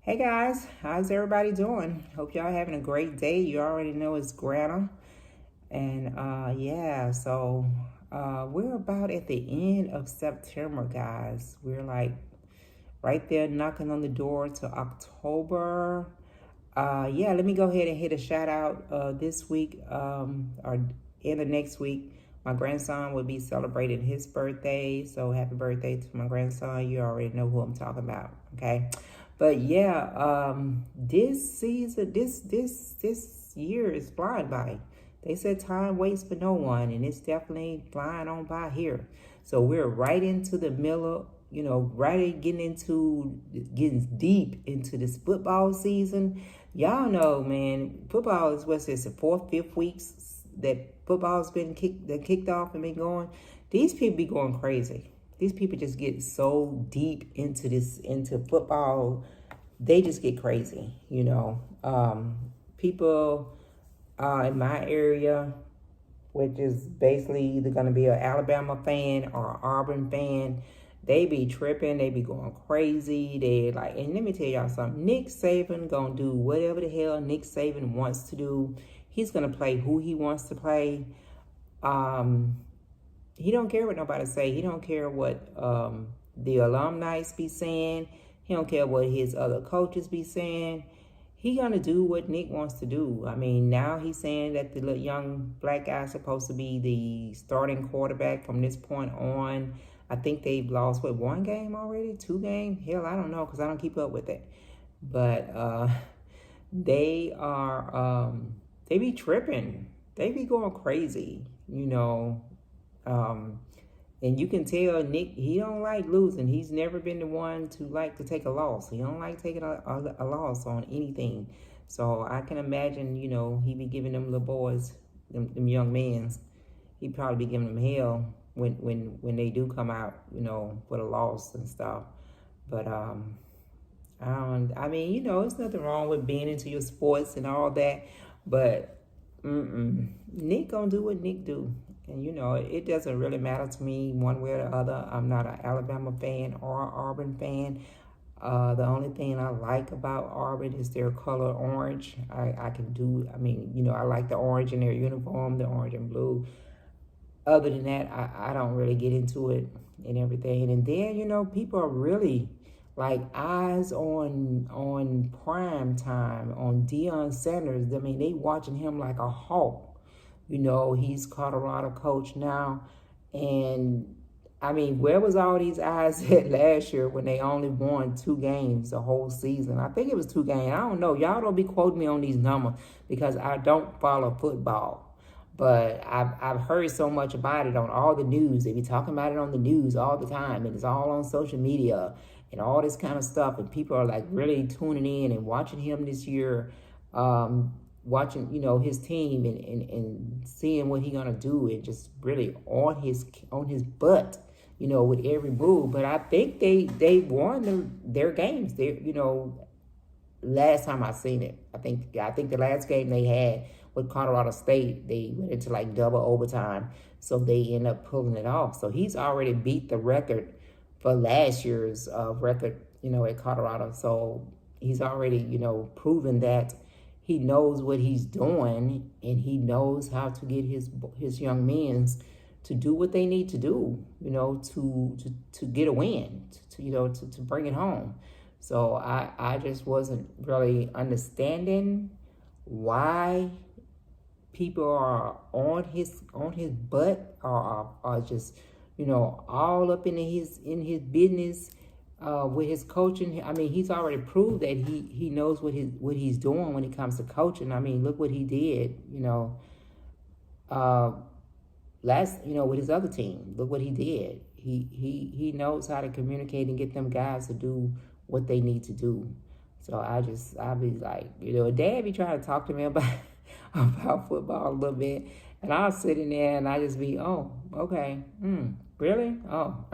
Hey guys, how's everybody doing? Hope y'all having a great day. You already know it's Grana. And yeah, so we're about at the end of September, guys. We're like right there knocking on the door to October. Yeah, let me go ahead and hit a shout out this week or end of next week. My grandson will be celebrating his birthday, so happy birthday to my grandson. You already know who I'm talking about, okay? But yeah, this season, this year is flying by. They said time waits for no one, and it's definitely flying on by here. So we're right into the middle, right getting deep into this football season. Y'all know, man, football is what's this, the fourth, fifth weeks that football's been kicked off and been going. These people be going crazy. These people just get so deep into football, they just get crazy. People in my area, which is basically either going to be an Alabama fan or an Auburn fan, they be tripping, they be going crazy. They like, and let me tell y'all something. Nick Saban gonna do whatever the hell Nick Saban wants to do. He's gonna play who he wants to play. Um, he don't care what nobody say. He don't care what the alumni be saying. He don't care what his other coaches be saying. He gonna do what Nick wants to do. I mean, now he's saying that the little young black guy is supposed to be the starting quarterback from this point on. I think they've lost one game already, two games. Hell, I don't know because I don't keep up with it. But they are they be tripping. They be going crazy. Um, and you can tell Nick, he don't like losing. He's never been the one to like to take a loss. He don't like taking a loss on anything. So I can imagine, he be giving them little boys, them young men's, he probably be giving them hell when they do come out, with a loss and stuff. But I mean, it's nothing wrong with being into your sports and all that, but Nick gonna do what Nick do. And it doesn't really matter to me one way or the other. I'm not an Alabama fan or an Auburn fan. The only thing I like about Auburn is their color orange. I like the orange in their uniform, the orange and blue. Other than that, I don't really get into it and everything. And then, people are really like eyes on prime time on Deion Sanders. I mean, they watching him like a hawk. He's Colorado coach now. And I mean, where was all these eyes at last year when they only won 2 games the whole season? I think it was 2 games. I don't know. Y'all don't be quoting me on these numbers because I don't follow football. But I've heard so much about it on all the news. They be talking about it on the news all the time. And it's all on social media and all this kind of stuff. And people are like really tuning in and watching him this year. Watching his team and seeing what he gonna do and just really on his butt with every move. But I think they won their games. Last time I seen it, I think the last game they had with Colorado State, they went into like double overtime, so they end up pulling it off. So he's already beat the record for last year's record at Colorado. So he's already proven that he knows what he's doing, and he knows how to get his young men to do what they need to do, to get a win, to bring it home. So I just wasn't really understanding why people are on his butt or are just all up in his business. With his coaching, I mean, he's already proved that he knows what he's doing when it comes to coaching. I mean, look what he did, with his other team. Look what he did. He knows how to communicate and get them guys to do what they need to do. So I be like, Dad be trying to talk to me about about football a little bit, and I'll sit in there and I just be, oh, okay, really, oh.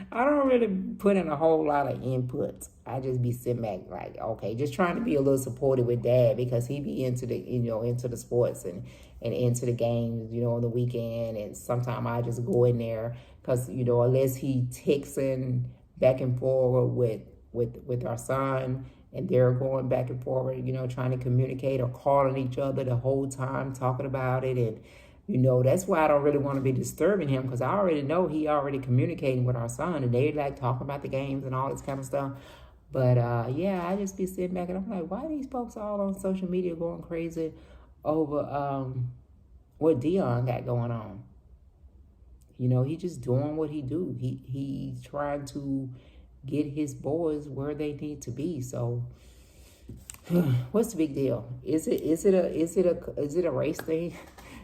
I don't really put in a whole lot of input. I just be sitting back like, okay, just trying to be a little supportive with Dad because he be into the into the sports and into the games on the weekend. And sometimes I just go in there because unless he texting back and forward with our son and they're going back and forward, you know, trying to communicate or calling each other the whole time, talking about it. And, you know, that's why I don't really want to be disturbing him, because I already know he already communicating with our son, and they like talking about the games and all this kind of stuff. But yeah, I just be sitting back and I'm like, why are these folks all on social media going crazy over what Deion got going on? You know, he just doing what he do. He's trying to get his boys where they need to be. So what's the big deal? Is it a race thing?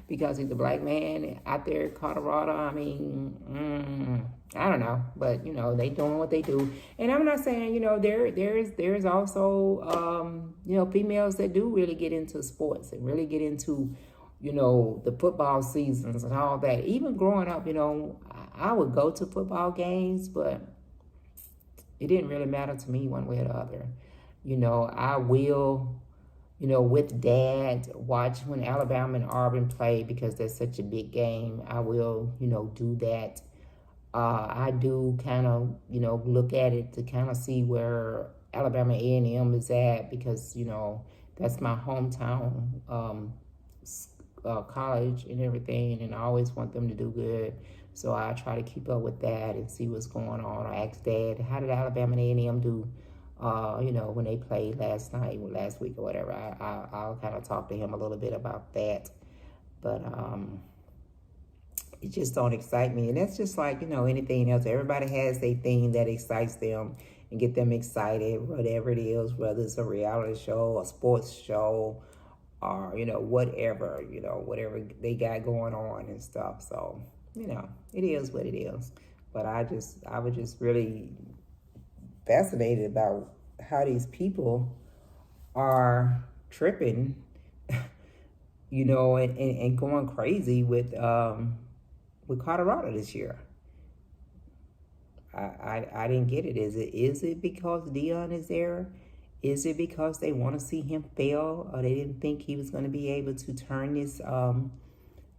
Because he's a black man out there in Colorado. I mean, I don't know, but you know, they doing what they do. And I'm not saying, you know, there's also you know, females that do really get into sports and really get into, you know, the football seasons and all that. Even growing up, you know, I would go to football games, but it didn't really matter to me one way or the other. You know, I will, you know, with dad, watch when Alabama and Auburn play, because that's such a big game. I will, you know, do that. I do kind of, you know, look at it to kind of see where Alabama A&M is at, because, you know, that's my hometown college and everything, and I always want them to do good. So I try to keep up with that and see what's going on. I ask Dad, how did Alabama and A&M do, you know, when they played last week or whatever. I'll kind of talk to him a little bit about that. But it just don't excite me. And that's just like, you know, anything else. Everybody has their thing that excites them and get them excited, whatever it is, whether it's a reality show, a sports show, or, you know, whatever they got going on and stuff. So, you know, it is what it is. But I was just really fascinated about how these people are tripping, you know, and going crazy with Colorado this year. I didn't get it. Is it because Deion is there? Is it because they want to see him fail, or they didn't think he was going to be able to turn this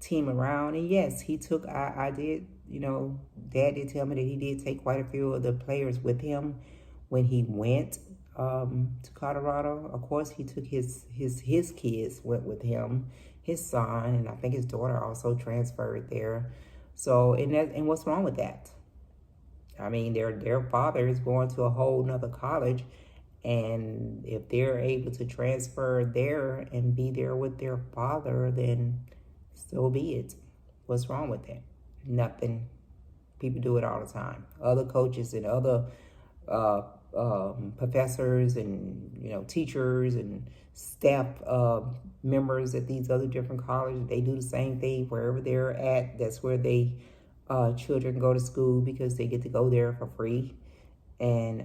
team around? And yes, he took, I did, you know, Dad did tell me that he did take quite a few of the players with him when he went to Colorado. Of course, he took his kids went with him, his son, and I think his daughter also transferred there. So, and what's wrong with that? I mean, their father is going to a whole nother college, and if they're able to transfer there and be there with their father, then so be it. What's wrong with that? Nothing. People do it all the time. Other coaches and other professors and, you know, teachers and staff members at these other different colleges, they do the same thing wherever they're at. That's where they children go to school, because they get to go there for free and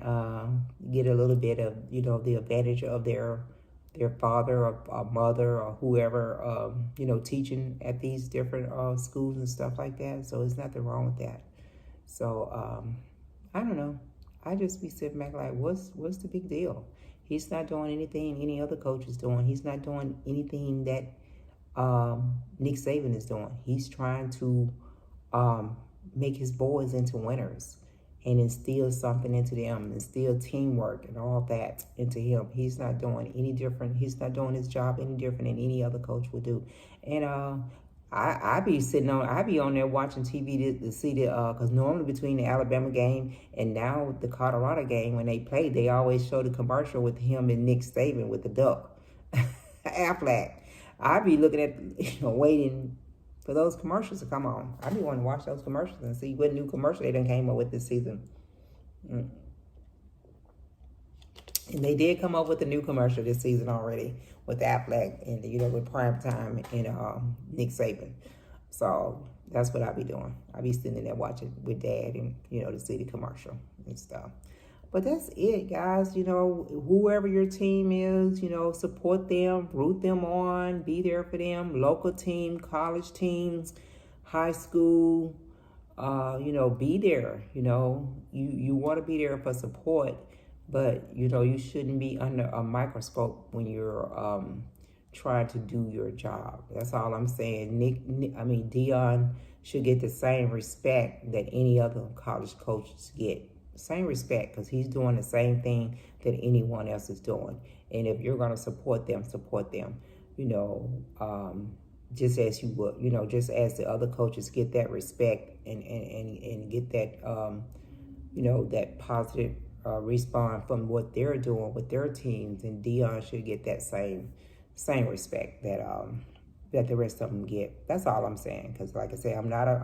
get a little bit of, you know, the advantage of their father or mother or whoever, you know, teaching at these different schools and stuff like that. So there's nothing wrong with that. So I don't know. I just be sitting back like, what's the big deal? He's not doing anything any other coach is doing. He's not doing anything that Nick Saban is doing. He's trying to make his boys into winners and instill something into them, instill teamwork and all that into him. He's not doing any different. He's not doing his job any different than any other coach would do. And I be on there watching TV to see because normally between the Alabama game and now the Colorado game, when they play, they always show the commercial with him and Nick Saban with the duck, Aflac. I be looking at, you know, waiting for those commercials to come on. I be wanting to watch those commercials and see what new commercial they done came up with this season. And they did come up with a new commercial this season already with Aflac and, you know, with Prime Time and Nick Saban. So that's what I be doing. I be sitting there watching with Dad and, you know, to see the commercial and stuff. But that's it, guys. You know, whoever your team is, you know, support them, root them on, be there for them. Local team, college teams, high school, you know, be there. You know, you want to be there for support, but, you know, you shouldn't be under a microscope when you're trying to do your job. That's all I'm saying. Deion should get the same respect that any other college coaches get. same respect, because he's doing the same thing that anyone else is doing. And if you're going to support them, you know, just as you would, you know, just as the other coaches get that respect and get that, you know, that positive response from what they're doing with their teams, and Deion should get that same respect that that the rest of them get. That's all I'm saying. Because like I said, I'm not a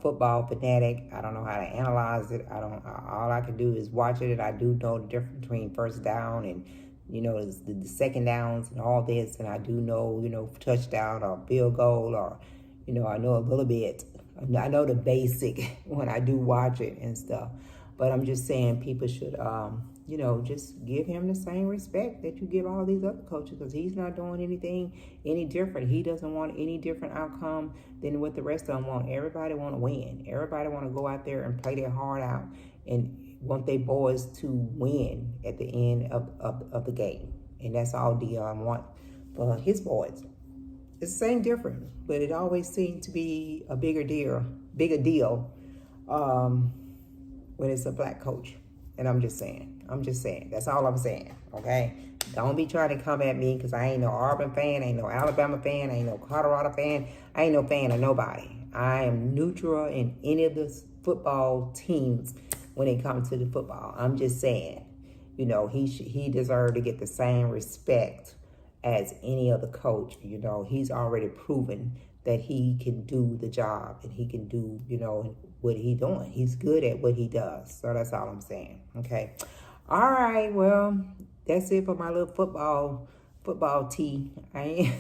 football fanatic. I don't know how to analyze it. All I can do is watch it, and I do know the difference between first down and, you know, the second downs and all this, and I do know, you know, touchdown or field goal, or, you know, I know a little bit. I know the basic when I do watch it and stuff. But I'm just saying people should, you know, just give him the same respect that you give all these other coaches, because he's not doing anything any different. He doesn't want any different outcome than what the rest of them want. Everybody want to win. Everybody want to go out there and play their heart out and want their boys to win at the end of the game. And that's all Deion want for his boys. It's the same difference, but it always seems to be a bigger deal when it's a black coach. And I'm just saying. That's all I'm saying, okay? Don't be trying to come at me, because I ain't no Auburn fan, I ain't no Alabama fan, I ain't no Colorado fan, I ain't no fan of nobody. I am neutral in any of the football teams when it comes to the football. I'm just saying, you know, he deserved to get the same respect as any other coach. You know, he's already proven that he can do the job, and he can do, you know, what he's doing. He's good at what he does. So that's all I'm saying. Okay. All right. Well, that's it for my little football tea. I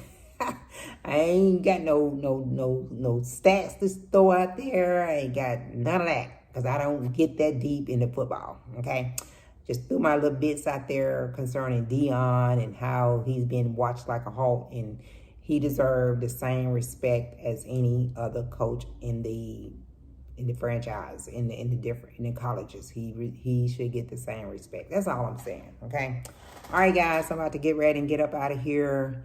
ain't got no stats to throw out there. I ain't got none of that, because I don't get that deep into football. Okay. Just threw my little bits out there concerning Deion and how he's been watched like a hawk, and he deserved the same respect as any other coach in the franchise, in the colleges. He should get the same respect. That's all I'm saying. Okay. All right, guys. I'm about to get ready and get up out of here.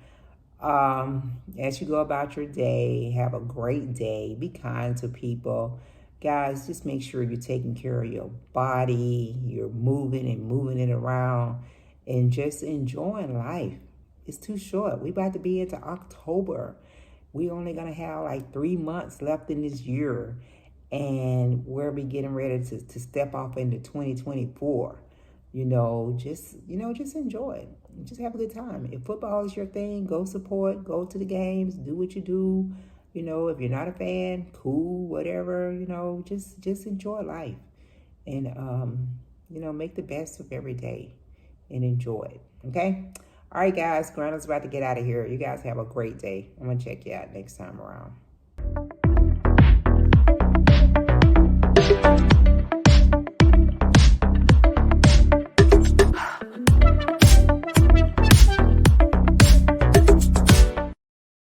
As you go about your day, have a great day. Be kind to people. Guys, just make sure you're taking care of your body. You're moving it around, and just enjoying life. It's too short. We about to be into October. We only going to have like 3 months left in this year, and we'll be getting ready to step off into 2024. Just enjoy it. Just have a good time. If football is your thing, go support, go to the games, do what you do. If you're not a fan, cool, whatever, just enjoy life. And, make the best of every day and enjoy it. Okay? All right, guys, Grandma's about to get out of here. You guys have a great day. I'm going to check you out next time around.